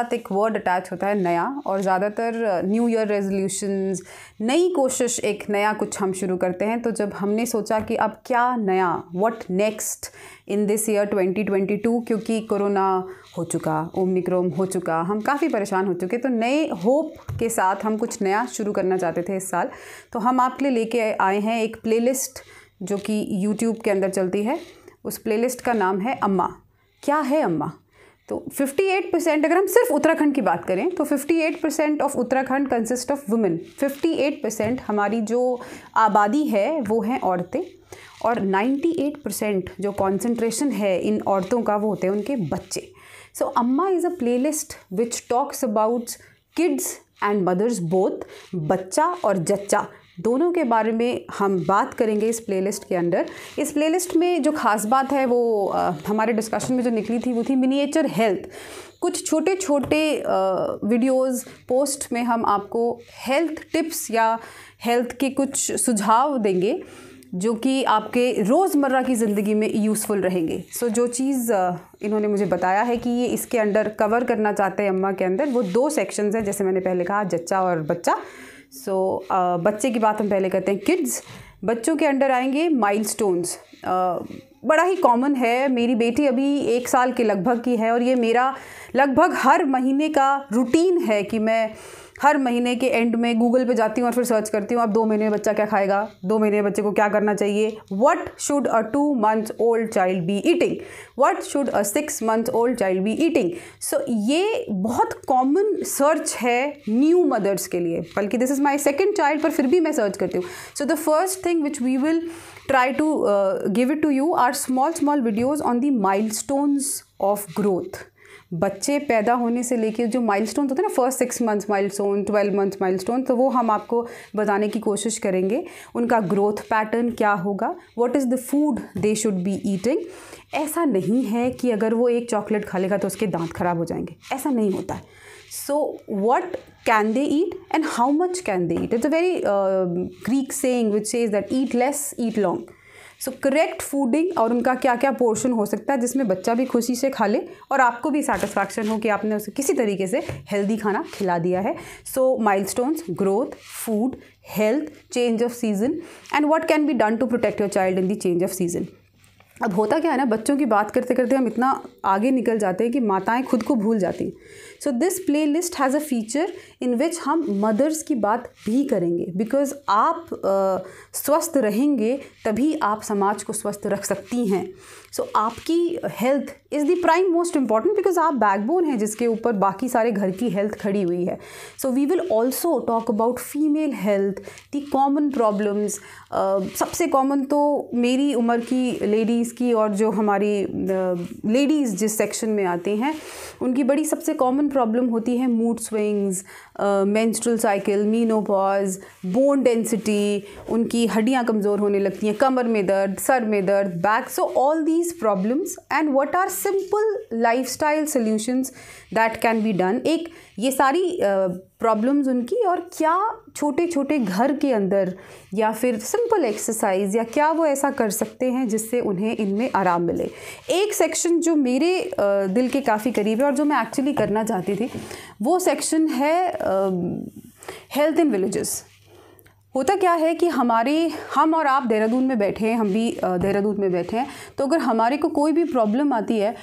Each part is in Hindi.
साथ एक वर्ड अटैच होता है नया, और ज़्यादातर न्यू ईयर रेजोल्यूशंस, नई कोशिश, एक नया कुछ हम शुरू करते हैं। तो जब हमने सोचा कि अब क्या नया, what next in this year 2022, क्योंकि कोरोना हो चुका, ओमिक्रॉन हो चुका, हम काफ़ी परेशान हो चुके, तो नए होप के साथ हम कुछ नया शुरू करना चाहते थे इस साल। तो हम आपके लिए लेके आए हैं एक प्लेलिस्ट जो कि यूट्यूब के अंदर चलती है। उस प्लेलिस्ट का नाम है अम्मा। क्या है अम्मा? तो 58%, अगर हम सिर्फ उत्तराखंड की बात करें तो 58% of Uttarakhand consist of women. 58% हमारी जो आबादी है वो हैं औरतें, और 98% जो कॉन्सेंट्रेशन है इन औरतों का वो होते हैं उनके बच्चे। So Amma is a playlist which talks about kids and mothers both, बच्चा और जच्चा दोनों के बारे में हम बात करेंगे इस प्लेलिस्ट के अंदर। इस प्लेलिस्ट में जो ख़ास बात है वो हमारे डिस्कशन में जो निकली थी वो थी मिनिएचर हेल्थ। कुछ छोटे छोटे वीडियोस पोस्ट में हम आपको हेल्थ टिप्स या हेल्थ के कुछ सुझाव देंगे जो कि आपके रोज़मर्रा की ज़िंदगी में यूज़फुल रहेंगे। सो जो चीज़ इन्होंने मुझे बताया है कि ये इसके अंदर कवर करना चाहते हैं अम्मा के अंदर, वो 2 सेक्शंस हैं, जैसे मैंने पहले कहा, जच्चा और बच्चा। सो बच्चे की बात हम पहले करते हैं, किड्स। बच्चों के अंडर आएंगे माइलस्टोन्स। बड़ा ही कॉमन है, मेरी बेटी अभी 1 साल के लगभग की है, और ये मेरा लगभग हर महीने का रूटीन है कि मैं हर महीने के एंड में गूगल पे जाती हूँ और फिर सर्च करती हूँ अब 2 महीने में बच्चा क्या खाएगा, 2 महीने में बच्चे को क्या करना चाहिए, what should a 2 months old child be eating, what should a 6 months old child be eating. So ये बहुत कॉमन सर्च है न्यू मदर्स के लिए, बल्कि this is my 2nd child, पर फिर भी मैं सर्च करती हूँ। So the first thing which we will try to give it to you are small videos on the milestones of growth। बच्चे पैदा होने से लेके जो माइलस्टोन होते हैं ना, first 6 months milestone, 12 months milestone, तो वो हम आपको बताने की कोशिश करेंगे। उनका ग्रोथ पैटर्न क्या होगा, what is the food they should be eating. ऐसा नहीं है कि अगर वो एक चॉकलेट खा लेगा तो उसके दांत खराब हो जाएंगे, ऐसा नहीं होता है। So what can they eat and how much can they eat. It's a very Greek saying which says that eat less eat long. So correct fooding, और उनका क्या क्या पोर्शन हो सकता है जिसमें बच्चा भी खुशी से खा ले और आपको भी सेटिस्फैक्शन हो कि आपने उसे किसी तरीके से हेल्दी खाना खिला दिया है। So milestones, growth, food, health, change of season, and what can be done to protect your child in the change of season. अब होता क्या है ना, बच्चों की बात करते करते हम इतना आगे निकल जाते हैं कि माताएं खुद को भूल जाती हैं। So this playlist has a feature in which हम मदर्स की बात भी करेंगे, बिकॉज आप स्वस्थ रहेंगे तभी आप समाज को स्वस्थ रख सकती हैं। सो आपकी health is the prime most important, because आप बैकबोन हैं जिसके ऊपर बाकी सारे घर की हेल्थ खड़ी हुई है। So we will also talk about female health, the common problems. सबसे कॉमन तो मेरी उम्र की लेडीज़ की, और जो हमारी लेडीज़ जिस सेक्शन में आती हैं उनकी बड़ी सबसे कॉमन प्रॉब्लम होती है mood swings, menstrual cycle, menopause, bone density, उनकी हड्डियां कमज़ोर होने लगती हैं, कमर में दर्द, सर में दर्द, back. So all these problems and what are simple lifestyle solutions that can be done. एक ये सारी प्रॉब्लम्स उनकी, और क्या छोटे छोटे घर के अंदर या फिर सिंपल एक्सरसाइज या क्या वो ऐसा कर सकते हैं जिससे उन्हें इनमें आराम मिले। एक सेक्शन जो मेरे दिल के काफ़ी करीब है और जो मैं एक्चुअली करना चाहती थी, वो सेक्शन है हेल्थ इन विलेजेस। होता क्या है कि हम और आप देहरादून में बैठे हैं, हम भी देहरादून में बैठे हैं, तो अगर हमारे को कोई भी प्रॉब्लम आती है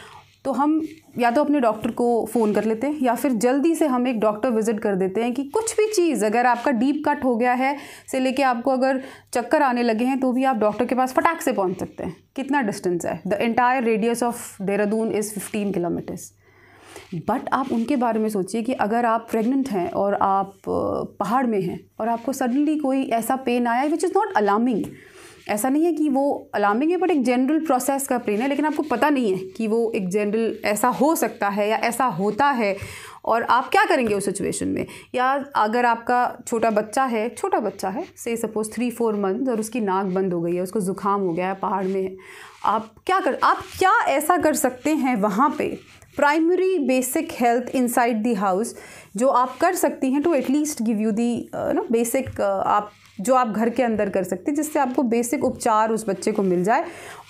तो हम या तो अपने डॉक्टर को फ़ोन कर लेते हैं या फिर जल्दी से हम एक डॉक्टर विज़िट कर देते हैं कि कुछ भी चीज़, अगर आपका डीप कट हो गया है से लेके आपको अगर चक्कर आने लगे हैं तो भी आप डॉक्टर के पास फटाक से पहुंच सकते हैं। कितना डिस्टेंस है? The entire radius of Dehradun is 15 kilometres. But आप उनके बारे में सोचिए कि अगर आप प्रेग्नेंट हैं और आप पहाड़ में हैं और आपको सडनली कोई ऐसा पेन आया विच इज़ नॉट अलार्मिंग, ऐसा नहीं है कि वो अलार्मिंग है, बट एक जनरल प्रोसेस का पेन है, लेकिन आपको पता नहीं है कि वो एक जनरल ऐसा हो सकता है या ऐसा होता है, और आप क्या करेंगे उस सिचुएशन में। या अगर आपका छोटा बच्चा है से सपोज 3-4 मंथ और उसकी नाक बंद हो गई है, उसको ज़ुकाम हो गया है, पहाड़ में है, आप क्या ऐसा कर सकते हैं वहाँ पे primary basic health inside the house जो आप कर सकती हैं to at least give you the basic, आप घर के अंदर कर सकते हैं जिससे आपको बेसिक उपचार उस बच्चे को मिल जाए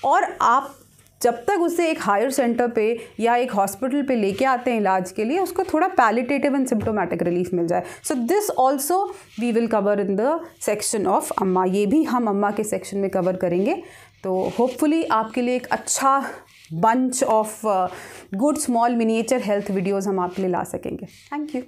और आप जब तक उसे एक हायर सेंटर पे या एक हॉस्पिटल पे लेके आते हैं इलाज के लिए, उसको थोड़ा पैलिटेटिव एंड सिम्प्टोमेटिक रिलीफ मिल जाए. So this also we will cover in the section of Amma. ये भी हम अम्मा के सेक्शन में कवर करेंगे. तो होपफुली आपके लिए एक अच्छा bunch of good small miniature health videos हम आपके लिए ला सकेंगे. Thank you.